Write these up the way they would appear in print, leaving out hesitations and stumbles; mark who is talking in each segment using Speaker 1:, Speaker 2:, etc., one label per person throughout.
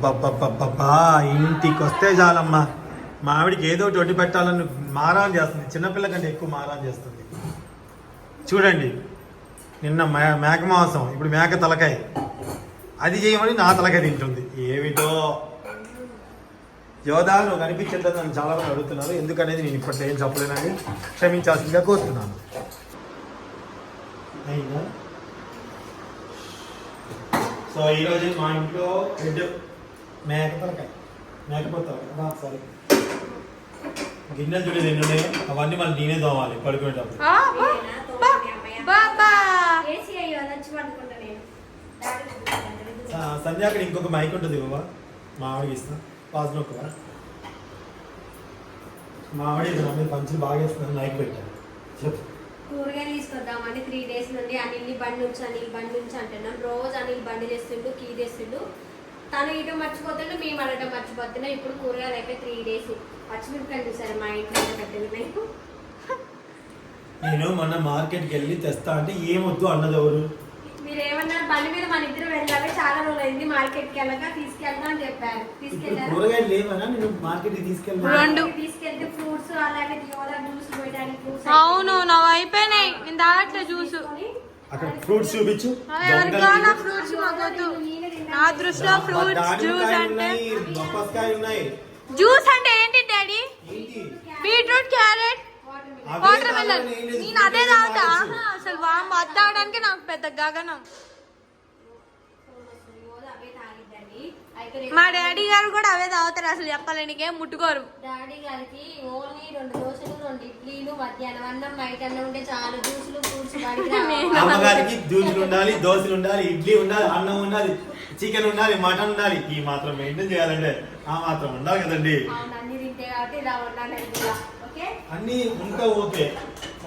Speaker 1: అబ్బబ్బబ్బబ్బబ్బా ఇంటికి వస్తే చాలమ్మా మా ఆవిడికి ఏదో ఒకటి వండి పెట్టాలని మారాన్ చేస్తుంది. చిన్నపిల్ల కంటే ఎక్కువ మారాన్ చేస్తుంది. చూడండి, నిన్న మేక మాంసం, ఇప్పుడు మేక తలకాయ, అది చేయమని నా తలకాయ తింటుంది. ఏమిటో యోధా నువ్వు కనిపించట్లేదు నన్ను చాలా మంది అడుగుతున్నారు. ఎందుకనేది నేను ఇప్పట్లో ఏం చెప్పలేనని క్షమించాల్సిందిగా కోరుతున్నాను. అయిందా? సో ఈరోజు మా ఇంట్లో హెడ్ మేక తలకాయ, మేకపోతే తలకాయ. సారీ, గిన్నెలు చూడేది ఎన్ని ఉన్నాయో అవన్నీ మళ్ళీ నేనే తోమాలి పడుకునేటప్పుడు. సంధ్య అక్కడ ఇంకొక మైక్ ఉంటుంది బాబా, మా ఆవిడకి ఇస్తా. పాస్ నొక్కవా? మా ఆవిడ పంచులు బాగా వేస్తున్నాను, మైక్ పెట్టాను. చెప్పు.
Speaker 2: కూరగాయలు తీసుకొద్దామని 3 days నుండి అనిల్ బండి నుంచి అంటున్నాం. రోజు అనిల్ బండి చేస్తుండు, కీ చేస్తుండు. తను ఇటు మర్చిపోతుండు, మేము అడగటం మర్చిపోతున్నాం. ఇప్పుడు కూరగాయలు అయిపోయి 3 days. పచ్చిమిరపకాయలు చూసారు మా ఇంట్లో పెట్టింది.
Speaker 1: నేను మొన్న మార్కెట్కి వెళ్ళి తెస్తా అంటే ఏమొద్దు అన్నది ఎవరు?
Speaker 2: మీరు ఏమన్నారు? బండి మీద మన ఇద్దరు వెళ్ళాలి, చాలా రోజులు అయింది మార్కెట్కి వెళ్ళక, తీసుకెళ్తా అని చెప్పారు. తీసుకెళ్ళారు.
Speaker 1: కూరగాయలు లేవనా నేను మార్కెట్కి
Speaker 2: తీసుకెళ్తే ఫ్రూట్స్ అలాగే జ్యూస్ పెట్టడానికి ఫ్రూట్స్.
Speaker 3: అవును, నావి అయిపోయినాయి. నేను తాగట్లే జ్యూస్.
Speaker 1: అక్కడ ఫ్రూట్స్ చూపించు.
Speaker 3: ఫ్రూట్స్ మాకొద్దు. నా దృష్టిలో ఫ్రూట్స్ జ్యూస్ అంటే జ్యూస్ అంటే ఏంటి daddy? Beetroot, carrot, water melon. నేను అదే తాగుతా. అసలు అది తాగడానికి నాకు పెద్ద గగనం. మా డాడీ గారు కూడా అవే తాగుతారు. అసలు చెప్పాలి, నీకేం ముట్టుకోరు.
Speaker 2: డాడీ గారికి ఓన్లీ 2 దోశలు, 2 ఇడ్లీలు, మధ్యాహ్నం అన్నం, నైట్ అన్నం ఉంటే చాలు. జ్యూసులు, ఫ్రూట్స్.
Speaker 1: అమ్మగారికి జ్యూసులు ఉండాలి, దోశలు ఉండాలి, ఇడ్లీ ఉండాలి, అన్నం ఉండాలి, చికెన్ ఉండాలి, మటన్ ఉండాలి. ఈ మాత్రం మెయింటైన్ చేయాలంటే ఆ మాత్రం ఉండాలి కదండి.
Speaker 2: అన్ని తింటే కాబట్టి ఇలా ఉండాలి.
Speaker 1: అన్ని ఉంటా ఓకే,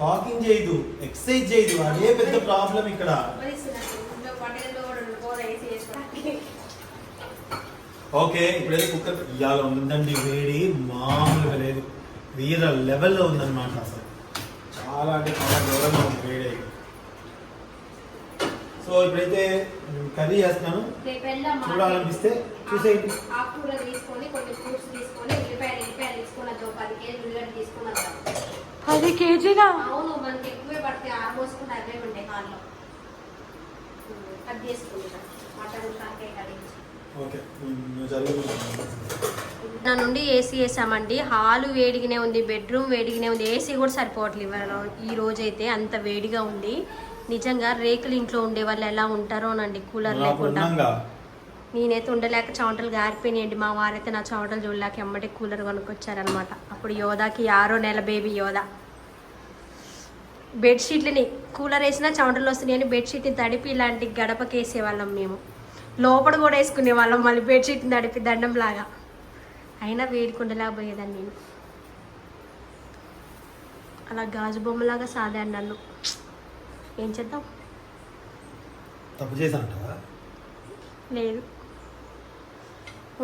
Speaker 1: వాకింగ్ చేయదు, ఎక్సర్సైజ్ చేయదు, అదే పెద్ద ప్రాబ్లం ఇక్కడ. ఓకే, ఇప్పుడైతే కుక్కర్ ఇవాళ ఉందండి. వేడి మామూలుగా లేదు, వేరే లెవెల్లో ఉందన్నమాట. అసలు చాలా అంటే చాలా లెవెల్లో ఉంది వేడి. సో ఇప్పుడైతే కర్రీ చేస్తున్నాను. చూడాలనిపిస్తే చూసేయండి.
Speaker 2: ఆకుకూర తీసుకొని, కొన్ని ఫ్రూట్స్ తీసుకొని, ఉల్లిపాయలు తీసుకొని, 10 కేజీలు ఉల్లిగడ్డ తీసుకొని వద్దాం.
Speaker 3: 10 కేజీలా?
Speaker 2: అవును, మనకి ఎక్కువే పడితే ఆల్మోస్ట్ 40 ఉంటాయి హాల్లో. కట్ చేసుకుంటాం మటన్ కాకే కడిగి. నా నుండి ఏసీ వేసామండి. హాలు వేడిగానే ఉంది, బెడ్రూమ్ వేడిగానే ఉంది. ఏసీ కూడా సరిపోవట్లేదు ఈ రోజైతే, అంత వేడిగా ఉంది. నిజంగా రేకులు ఇంట్లో ఉండే వాళ్ళు ఎలా ఉంటారోనండి కూలర్ లేకుండా. నేనైతే ఉండలేక చెమటలు గారిపోయినాయండి. మా వారైతే నా చెమటలు చూడలేక ఎమ్మటే కూలర్ కొనుక్కొచ్చారనమాట. అప్పుడు యోధాకి 6వ నెల బేబీ యోధా. బెడ్షీట్లని కూలర్ వేసినా చెమటలు వస్తున్నాయని బెడ్షీట్ని తడిపి ఇలాంటి గడపకి వేసేవాళ్ళం మేము. లోపల కూడా వేసుకునే వాళ్ళం, మళ్ళీ బెడ్షీట్ని తడిపి దండంలాగా. అయినా వేడుకుండలేకపోయేదాన్ని నేను. అలా గాజు బొమ్మలాగా సాదాను నన్ను. ఏం చేద్దాం?
Speaker 1: తప్పు చేశానంటావా?
Speaker 3: లేదు,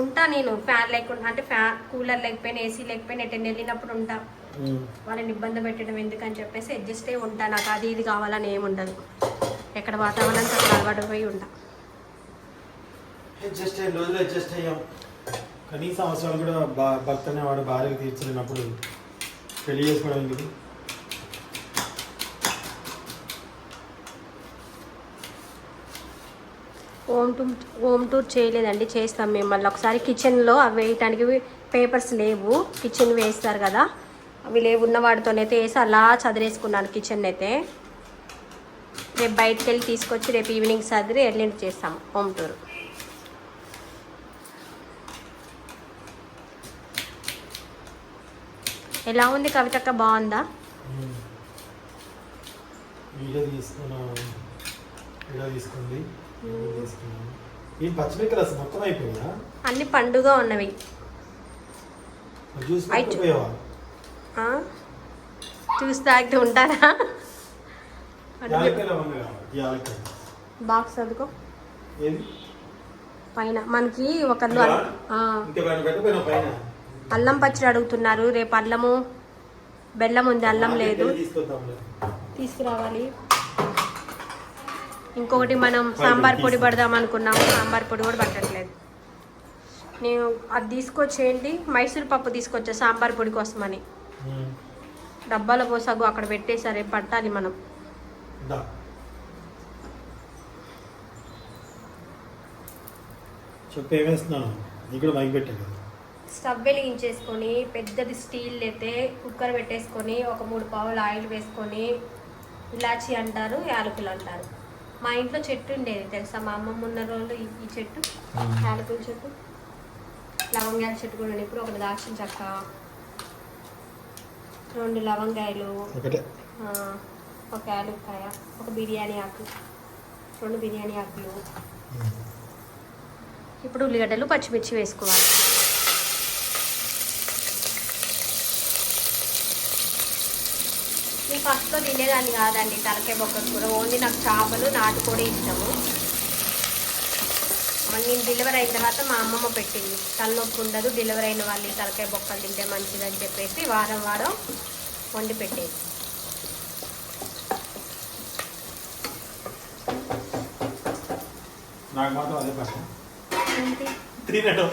Speaker 3: ఉంటా నేను. ఫ్యాన్ లేకుండా అంటే కూలర్ లేకపోయినా, ఏసీ లేకపోయినా, ఎటెన్ వెళ్ళినప్పుడు ఉంటా. వాళ్ళని ఇబ్బంది పెట్టడం ఎందుకని చెప్పేసి అడ్జస్ట్ అయి ఉంటా. నాకు అది ఇది కావాలని ఏముండదు. ఎక్కడ వాతావరణం అక్కడ అలవాటు పోయి ఉంటా.
Speaker 1: అడ్జస్ట్ అయ్యే రోజులు అడ్జస్ట్ అయ్యాం. కనీసం అవసరాలు కూడా భర్తనే వాడు భార్యకు తీర్చలేనప్పుడు పెళ్లి చేసుకోవడం ఎందుకు?
Speaker 2: హోమ్ టూర్ చేయలేదండి, చేస్తాం మేము మళ్ళీ ఒకసారి. కిచెన్లో అవి వేయటానికి పేపర్స్ లేవు, కిచెన్ వేస్తారు కదా, అవి లేవు. ఉన్న వాటితోనైతే వేసి అలా చదిరేసుకున్నాను కిచెన్ అయితే. రేపు బయటకు వెళ్ళి తీసుకొచ్చి రేపు ఈవినింగ్ చదిరి ఎల్లుండి చేస్తాం హోమ్ టూర్. ఎలా ఉంది కవితక్క, బాగుందా? అన్ని పండుగ ఉన్నవి. చూసి తాగితే ఉంటారా? బాక్స్ చదువుకో పైన. మనకి ఒకళ్ళు అల్లం పచ్చడి అడుగుతున్నారు. రేపు అల్లము బెల్లం ఉంది, అల్లం లేదు, తీసుకురావాలి. ఇంకొకటి మనం సాంబార్ పొడి పడదాం అనుకున్నాము, సాంబార్ పొడి కూడా పట్టట్లేదు.
Speaker 3: నేను అది తీసుకొచ్చేయండి, మైసూర్ పప్పు తీసుకొచ్చా సాంబార్ పొడి కోసమని. డబ్బాలో పోసాగు అక్కడ పెట్టేసరే పట్టాలి మనం.
Speaker 1: దా చెప్పు ఏమేస్తున్నాను, ఇక్కడ మైక్ పెట్టా కదా.
Speaker 3: స్టవ్ వెలిగించేసుకొని పెద్దది స్టీల్ అయితే కుక్కర్ పెట్టేసుకొని ఒక 3 పావులు ఆయిల్ వేసుకొని, ఇలాచి అంటారు, యాలకులు అంటారు. మా ఇంట్లో చెట్టు ఉండేది తెలుసా, మా అమ్మమ్మ ఉన్న రోజులు ఈ చెట్టు, యాలకుల చెట్టు, లవంగాల చెట్టు కూడా ఉంది. ఇప్పుడు 1 దాల్చిన చెక్క, 2 లవంగాయలు, ఒక యాలక్కాయ, 1 బిర్యానీ ఆకు, 2 బిర్యానీ ఆకులు. ఇప్పుడు ఉల్లిగడ్డలు పచ్చిమిర్చి వేసుకోవాలి. నేను ఫస్ట్లో తినేదాన్ని కాదండి తలకాయ బొక్క కూర, ఓన్లీ నాకు చేపలు నాటుకోడి ఇష్టము. నేను డెలివరీ అయిన తర్వాత మా అమ్మమ్మ పెట్టింది, తలనొప్పి ఉండదు డెలివరీ అయిన వాళ్ళు ఈ తలకాయ బొక్కలు తింటే మంచిదని చెప్పేసి వారం వారం వండి పెట్టేది.
Speaker 1: నాకు మాత్రం అదే కష్టం
Speaker 3: ఏంటి
Speaker 1: తినటం.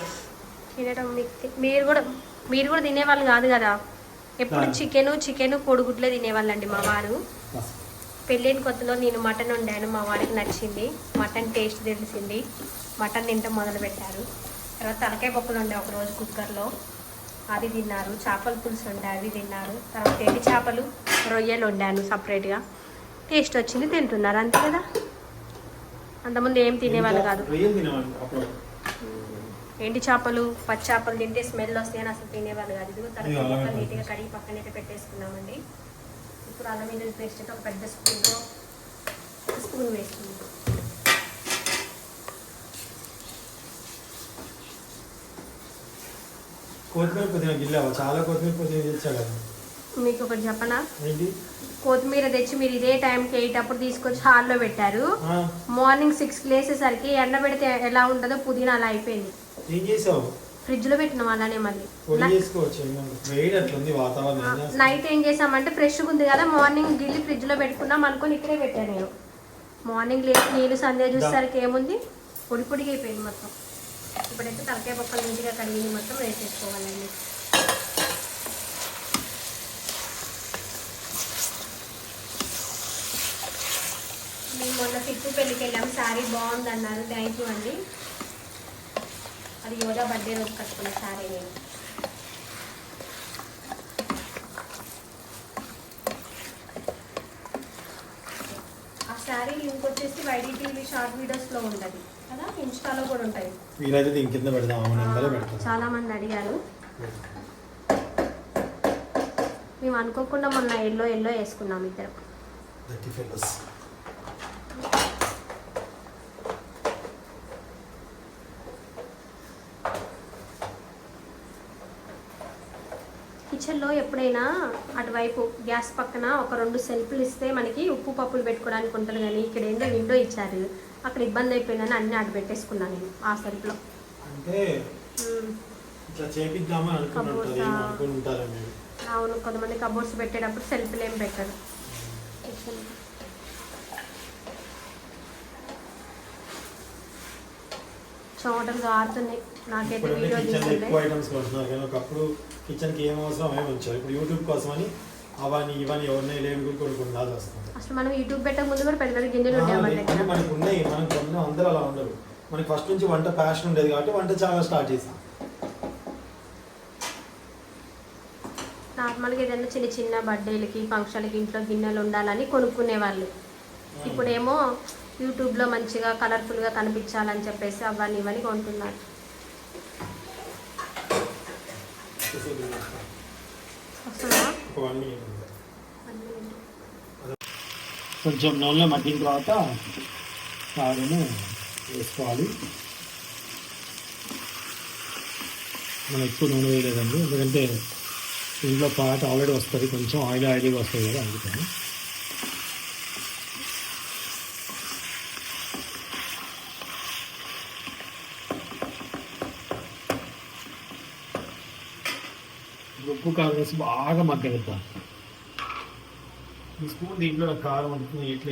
Speaker 3: మీరు కూడా తినేవాళ్ళు కాదు కదా, ఎప్పుడు చికెను కోడిగుడ్లే తినేవాళ్ళండి మా వారు. పెళ్ళైన కొత్తలో నేను మటన్ వండాను, మా వారికి నచ్చింది, మటన్ టేస్ట్ తెలిసింది, మటన్ తింటే మొదలు పెట్టారు. తర్వాత తలకాయ పప్పులు ఉండే ఒకరోజు కుక్కర్లో, అది తిన్నారు. చేపల పులుసు ఉండే అవి తిన్నారు. తర్వాత ఎండి చేపలు రొయ్యలు వండాను సపరేట్గా, టేస్ట్ వచ్చింది తింటున్నారు, అంతే కదా. అంతకుముందు ఏం తినేవాళ్ళు కాదు. ఎండి చేపలు పచ్చి చేపలు తింటే స్మెల్ వస్తాయని అసలు తినేవాళ్ళు కాదు. ఇదిగో తలకాయ నీట్గా కడిగి పక్కనైతే పెట్టేసుకున్నామండి. ఇప్పుడు అల్లం వెల్లుల్లి పేస్ట్ అయితే ఒక పెద్ద స్పూన్ వేస్తుంది.
Speaker 1: కొత్తిమీర పుదీనా గిల్లావా? చాలా కొత్తిమీర పుదీనా తెచ్చా కదా.
Speaker 3: మీకు ఒకటి చెప్పనా,
Speaker 1: ఏంటి?
Speaker 3: కొత్తిమీర తెచ్చి మీరు ఇదే టైంకి 8 అప్పుడు తీసుకొచ్చి హాల్లో పెట్టారు. మార్నింగ్ 6కి లేసేసరికి ఎండబెడితే ఎలా ఉంటుందో పుదీనా అలా అయిపోయింది.
Speaker 1: ఏం చేసావు?
Speaker 3: ఫ్రిడ్జ్ లో పెట్టినాం అలానే. మళ్ళీ
Speaker 1: వాతావరణం
Speaker 3: నైట్ ఏం చేసామంటే ఫ్రెష్గా ఉంది కదా, మార్నింగ్ గిల్లి ఫ్రిడ్జ్ లో పెట్టుకున్నాం అనుకొని ఇక్కడే పెట్టాను నేను. మార్నింగ్ లేచి నీళ్ళు సంధ్య చూసేసరికి ఏముంది, పొడి పొడిగా అయిపోయింది మొత్తం. ఇప్పుడైతే తలకాయ పక్కల నీట్గా కడిగి మొత్తం వేసేసుకోవాలండి. మేము మొన్న సిక్కు పెళ్ళికి వెళ్ళాము, శారీ బాగుంది అన్నారు, థ్యాంక్ యూ అండి. అది యోగా బర్త్డే రోజు కట్టుకున్న శారీ నేను. ఆ శారీ లింక్ వచ్చేసి వైడి టీవీ షార్ట్ వీడియోస్లో ఉంటుంది కదా, ఇన్స్టాలో కూడా ఉంటుంది. చాలా మంది అడిగారు. మేము అనుకోకుండా మొన్న ఎల్లో వేసుకున్నాం ఇద్దరు. కిచెన్లో ఎప్పుడైనా అటువైపు గ్యాస్ పక్కన ఒక 2 సెల్ఫ్లు ఇస్తే మనకి ఉప్పు పప్పులు పెట్టుకోవడానికి ఉంటుంది, కానీ ఇక్కడ ఏంటో విండో ఇచ్చారు, అక్కడ ఇబ్బంది అయిపోయిందని అన్ని అటు పెట్టేసుకున్నాను నేను ఆ సెల్ఫ్లో. అవును, కొంతమంది కబోర్డ్స్ పెట్టేటప్పుడు సెల్ఫ్లు ఏం పెట్టరు. చోటలు కారుతున్నాయి. నాకైతే వీడియో
Speaker 1: ఒకప్పుడు కిచెన్ కి ఏం అవసరం ఏమి ఉంచారు, ఇప్పుడు యూట్యూబ్ కోసం అని అవన్నీ ఇవన్నీ ఎవరినై లేని కొనుక్కోవాల్సి వస్తుంది.
Speaker 3: అసలు మనం యూట్యూబ్ పెట్టక ముందు కూడా పెద్ద పెద్ద గిన్నెలు ఉండేవి.
Speaker 1: మనకు ఉన్నాయి, మనకు కొన్ని అందరూ అలా ఉండరు. మనకి ఫస్ట్ నుంచి వంట ప్యాషన్ ఉండేది కాబట్టి వంట చాలా స్టార్ట్ చేసాం.
Speaker 3: నార్మల్గా ఏదైనా చిన్న చిన్న బర్త్డేలకి ఫంక్షన్లకి ఇంట్లో గిన్నెలు ఉండాలని కొనుక్కునే వాళ్ళు. ఇప్పుడేమో యూట్యూబ్లో మంచిగా కలర్ఫుల్గా కనిపించాలని చెప్పేసి అవన్నీ ఇవన్నీ కొంటున్నారు.
Speaker 1: కొంచెం నూనెలో మగ్గిన తర్వాత కాడను వేసుకోవాలి. మనం ఎక్కువ నూనె వేయలేదండి, ఎందుకంటే ఇంట్లో పాట ఆల్రెడీ వస్తుంది, కొంచెం ఆయిలీగా వస్తుంది కదా, అందుకని. ఉప్పు కారం వేసి బాగా మగ్గనిద్దాం. ఈ స్పూన్ దీంట్లో కారం అంటుతుంది, ఇట్లా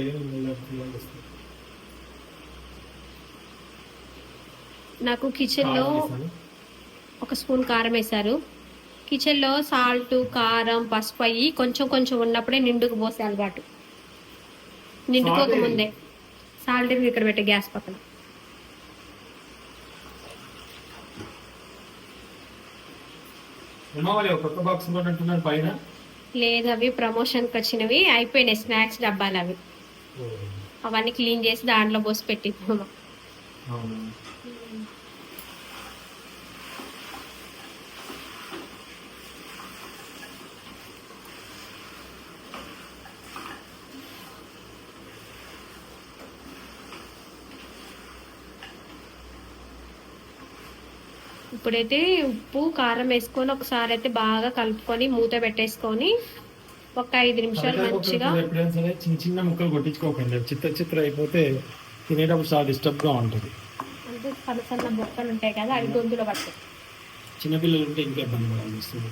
Speaker 3: నాకు కిచెన్లో
Speaker 2: ఒక స్పూన్ కారం వేశారు. కిచెన్లో సాల్ట్, కారం, పసుపు అయ్యి కొంచెం కొంచెం ఉన్నప్పుడే నిండుకు పోసే అలవాటు. నిండుకోక ముందే సాల్ట్ ఇక్కడ పెట్టే గ్యాస్ పక్కన.
Speaker 1: కొత్త బాక్స్ అంటున్నారు పైన.
Speaker 2: లేదు, అవి ప్రమోషన్కి వచ్చినవి అయిపోయినాయి. స్నాక్స్ డబ్బాలు అవి. అవన్నీ క్లీన్ చేసి దాంట్లో పోసి పెట్టిద్దాము. ఇప్పుడైతే ఉప్పు కారం వేసుకొని ఒకసారి అయితే బాగా కలుపుకొని మూత పెట్టేసుకొని ఒక 5 నిమిషాలు మంచిగా.
Speaker 1: ఎప్పుడైనా సరే చిన్న చిన్న ముక్కలు కొట్టించుకోకండి, చిత్ర అయిపోతే తినేటప్పుడు చాలా డిస్టర్బ్ గా ఉంటుంది.
Speaker 2: అంటే సన్న సన్న బొక్కలు ఉంటాయి కదా, అవి గొంతులో పడతాయి.
Speaker 1: చిన్నపిల్లలు ఉంటే ఇంకా ఇబ్బంది పడాలి.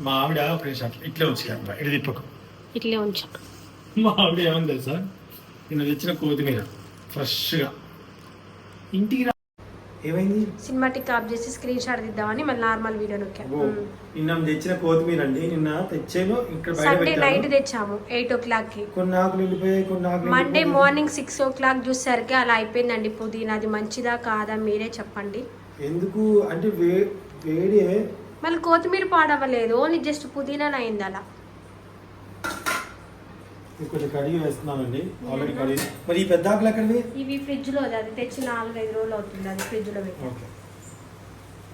Speaker 1: మా ఆవిడ ఒక నిమిషం ఇట్లా వచ్చి ఇటు తిప్పకు.
Speaker 2: ఇట్లే ఉంచు.
Speaker 1: మా ఆవిడ ఏమని తెలుసా, నిన్న తెచ్చిన కొత్తిమీర ఫ్రెష్గా ఇంటికి ఏమైంది,
Speaker 3: సినిమాటిక్ ఆఫ్ చేసి స్క్రీన్ షాట్ తీద్దామని మళ్ళీ నార్మల్ వీడియో నొక్కాను.
Speaker 1: నిన్న తెచ్చిన కొత్తిమీర అండి. నిన్న తెచ్చాను ఇక్కడ
Speaker 3: సండే నైట్ తెచ్చాము 8 o'clock.
Speaker 1: కొన్ని ఆకులు వెళ్ళిపోయాయి, కొన్ని ఆకులు
Speaker 3: మండే మార్నింగ్ 6 o'clock చూసేసరికి అలా అయిపోయిందండి. పుదీనా అది మంచిదా కాదా మీరే చెప్పండి.
Speaker 1: ఎందుకు అంటే వేడి
Speaker 3: మళ్ళీ కొత్తిమీర పాడవలేదు, ఓన్లీ జస్ట్ పుదీనా అయింది అలా.
Speaker 1: కొంచెం కడిగి వేస్తున్నానండి ఆల్రెడీ కడిగి. మరి ఈ పెద్ద ఆకులు ఎక్కడివి?
Speaker 3: ఇవి ఫ్రిడ్జ్ లో, అది తెచ్చి 4-5 రోజులు అవుతుంది, అది ఫ్రిడ్జ్ లో పెట్టి.
Speaker 1: ఓకే,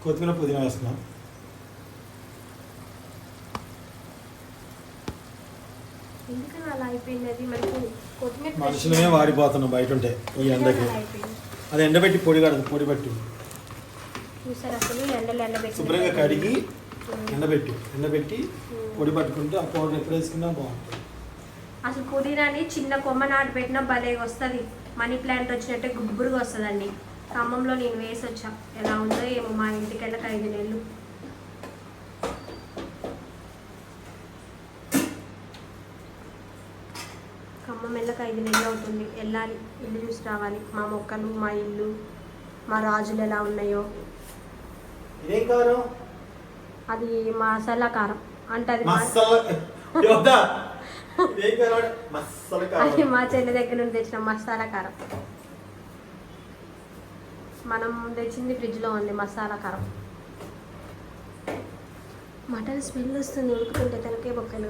Speaker 1: కొత్తిమీర పుదీనా వేస్తున్నా.
Speaker 3: ఎందుకని అలా అయిపోయింది అది? మరి కొత్తిమీర
Speaker 1: మనుషులమే వాడిపోతున్నాం బయట ఉంటే ఈ ఎండకి. అది ఎండబెట్టి పొడి పట్టు
Speaker 3: చూసారు అసలు ఎండబెట్టి
Speaker 1: శుభ్రంగా కడిగి ఎండబెట్టి పొడి పట్టుకుంటే ఆ పౌడర్ ఎప్పుడు వేసుకున్నా బాగుంటుంది.
Speaker 3: అసలు పుదీనాని చిన్న కొమ్మ నాటు పెట్టినా భలేగా వస్తుంది. మనీ ప్లాంట్ వచ్చినట్టే గుబ్బురుగా వస్తుందండి. ఖమ్మంలో నేను వేసి వచ్చా, ఎలా ఉందో ఏమో. మా ఇంటికి వెళ్ళక 5 నెలలు. ఖమ్మం వెళ్ళక 5 నెలలు అవుతుంది. వెళ్ళాలి, ఇల్లు చూసి రావాలి. మా మొక్కలు, మా ఇల్లు, మా రాజులు ఎలా ఉన్నాయో. అది మసాలా కారం అంటే అది అది మా చెల్లి దగ్గర నుండి తెచ్చిన మసాలా కారం. మనం తెచ్చింది ఫ్రిడ్జ్ లో ఉంది మసాలా కారం. మటన్ స్మెల్ వస్తుంది ఉడుకుతుంటే, తలకే బొక్కలు.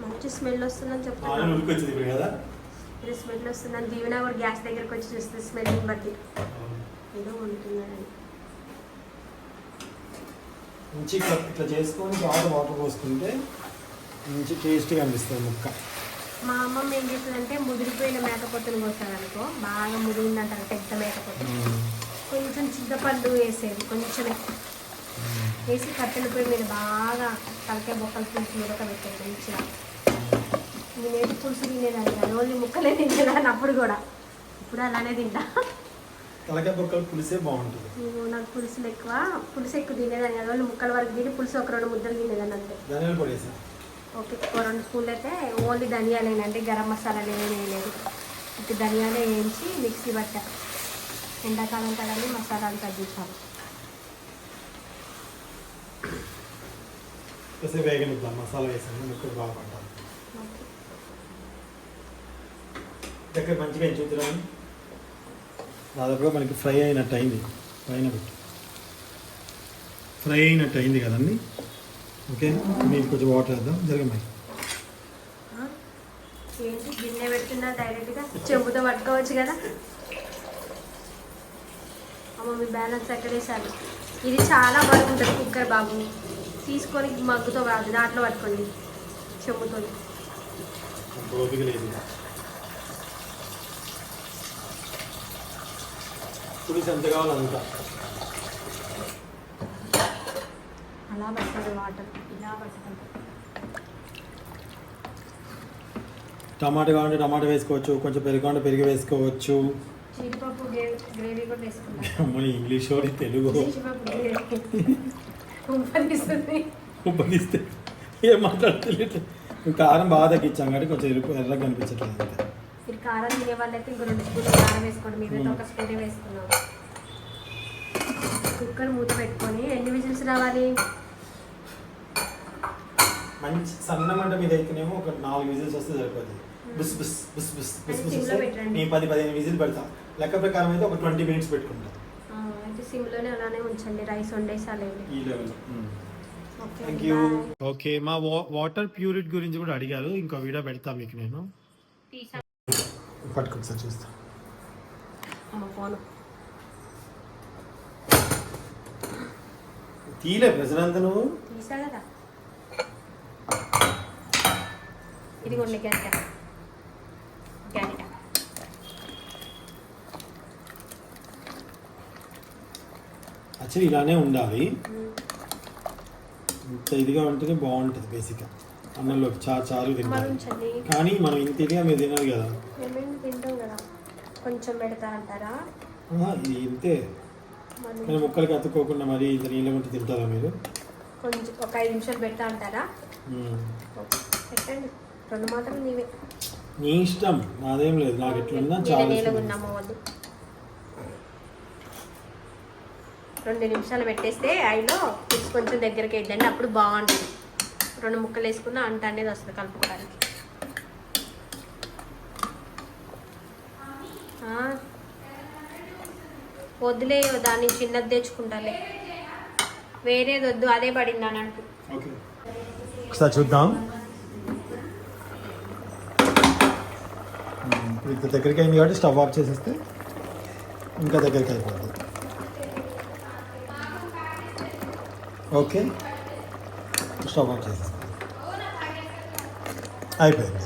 Speaker 3: మంచి స్మెల్ వస్తుందని చెప్తాను. ఇది స్మెల్ వస్తుందని దీవెన కూడా గ్యాస్ దగ్గరకు వచ్చి చూస్తుంది స్మెల్ బట్టి. ఏదో వండుతున్నారని
Speaker 1: మంచి ఇట్లా చేసుకొని బాగా వాటర్ పోసుకుంటే మంచి టేస్ట్గా అనిపిస్తుంది ముక్క.
Speaker 3: మా అమ్మమ్మ ఏం చేస్తుందంటే ముదిరిపోయిన మేకపోతును కోసారు అనుకో, బాగా ముదిరిందంటారు పెద్ద మేకపోతు. కొంచెం చింతపండు వేసేది, కొంచెమే వేసి కట్టెల పొయ్యి మీద బాగా తలకాయ బొక్కలు పులుసు మీద పెట్టేది మంచిగా. నేనేది పులుసు తినేదాన్ని కానీ ఓన్లీ ముక్కలే తినేదాన్ని అప్పుడు కూడా. ఇప్పుడు అలానే తింటా.
Speaker 1: తలకాయ బొక్కలు పులిసే బాగుంటుంది.
Speaker 3: నాకు పులుసు ఎక్కువ తినేదాన్ని కదా, వాళ్ళు ముక్కల వరకు తిని పులుసు ఒక 2 ముద్దలు తినేదాన్ని అంతే.
Speaker 1: ధనియాలు పొడి వేసా.
Speaker 3: ఓకే, 2 స్పూన్లు అయితే ఓన్లీ ధనియాలేనండి, గరం మసాలాలు ఏమీ వేయలేదు. ఇటు ధనియాలే వేయించి మిక్సీ పట్టా. ఎండాకాలం కదండి మసాలాలు తగ్గించాలి.
Speaker 1: వేగనిద్దాం, మసాలా వేసాను ముక్కలు బాగా పట్టాలి. దగ్గర మంచిగా చూద్దాం. దాదాపుగా మనకి ఫ్రై అయినట్టు అయింది. పైన పెట్టి ఫ్రై అయినట్టు అయింది కదండి. ఓకే, మీరు కొంచెం వాటర్ వేద్దాం. జరగమ్మాయి
Speaker 3: ఏంటి గిన్నె పెట్టున్నా డైరెక్ట్గా చెంబుతో పట్టుకోవచ్చు కదా. అమ్మ మీ బ్యాలెన్స్ ఎక్కడేసారు. ఇది చాలా బరువు ఉంటుంది కుక్కర్ బాబు. తీసుకొని మగ్గుతో కాదు దాంట్లో పట్టుకోండి చెంబుతో.
Speaker 1: పులుసు ఎంత కావాలంతా
Speaker 3: అలా పడుతుంది వాటర్, ఇలా పడుతుంది.
Speaker 1: టమాటా కావాలంటే టమాటా వేసుకోవచ్చు, కొంచెం పెరుగు కావాలంటే పెరుగు వేసుకోవచ్చు.
Speaker 3: జీడిపప్పు గ్రేవీ కూడా వేసుకుంటాం.
Speaker 1: అమ్మని ఇంగ్లీష్ వాడి తెలుగు
Speaker 3: ఉప్పదిస్తుంది.
Speaker 1: ఉప్పగిస్తే ఏం మాట్లాడలేదు. కారం బాగా తగ్గించాం కాబట్టి కొంచెం ఎర్రగా కనిపించట్లేదు అంతే.
Speaker 3: మీరు కారం తినే వాళ్ళైతే ఇంకో 2 స్పూన్లు కారం వేసుకోండి, మీరైతే 1 స్పూనే వేసుకున్నాం. కుక్కర్ మూత పెట్టుకొని ఎన్ని విజిల్స్ రావాలి?
Speaker 1: మంచి సన్న మంట మీద అయితేనేమో ఒక 4 విజిల్స్ వస్తే సరిపోతుంది. బుస్ బుస్ బుస్ బుస్ బుస్ బుస్
Speaker 3: సిమ్లో పెట్టండి.
Speaker 1: నేను 10-15 విజిల్ పెడతా. లెక్క ప్రకారం అయితే ఒక 20 మినిట్స్ పెట్టుకుంటా.
Speaker 3: అయితే సిమ్లోనే అలానే ఉంచండి, రైస్ వండేసాలండి.
Speaker 1: ఈ level.
Speaker 3: Okay,
Speaker 1: thank you. Okay, మా వాటర్ ప్యూరిటీ గురించి కూడా అడిగారు. ఇంకో వీడియో పెడతా మీకు నేను.
Speaker 3: తీసా
Speaker 1: పట్టుకొకసారి చూస్తా.
Speaker 3: ఫోను
Speaker 1: తీలే ప్రజలంతా నువ్వు
Speaker 3: తీసా కదా. ఇదిగోండి గంట గంట.
Speaker 1: యాక్చువల్లీ ఇలానే ఉండాలి. ఇంత ఇదిగా ఉంటేనే బాగుంటుంది బేసిక్గా అన్నంలోకి చారు తింటారు.
Speaker 3: ఉంచండి.
Speaker 1: కానీ మనం ఇంత ఇదిగా మీరు తినాలి కదా.
Speaker 3: మేము తింటాం కదా, కొంచెం పెడతా అంటారా?
Speaker 1: ఇది ఇంతే. కానీ ముక్కలకి అతుక్కోకుండా మరి ఇంత నీళ్ళ ఉంటే తింటారా మీరు?
Speaker 3: కొంచెం ఒక 5 నిమిషాలు పెడతా అంటారా? పెట్టండి, 2 మాత్రం నీవే.
Speaker 1: నీ ఇష్టం, నాదేం లేదు. నాకు ఎట్లున్నా చాలా
Speaker 3: ఉన్నాము వద్దు. 2 నిమిషాలు పెట్టేస్తే అయిలో కొంచెం దగ్గరికి వేద్దండి, అప్పుడు బాగుంటుంది. 2 ముక్కలు వేసుకున్న అంట అనేది వస్తుంది కలుపుకోవడానికి. వద్దులే, దాన్ని చిన్నది తెచ్చుకుంటాలే, వేరేది వద్దు, అదే పడింది అని అంటూ.
Speaker 1: ఓకే, ఒకసారి చూద్దాం. ఇంత దగ్గరికి అయింది కాబట్టి స్టవ్ ఆఫ్ చేసేస్తే ఇంకా దగ్గరికి అయిపోతుంది. ఓకే, స్టవ్ ఆఫ్ చేసేస్తాం, అయిపోయింది.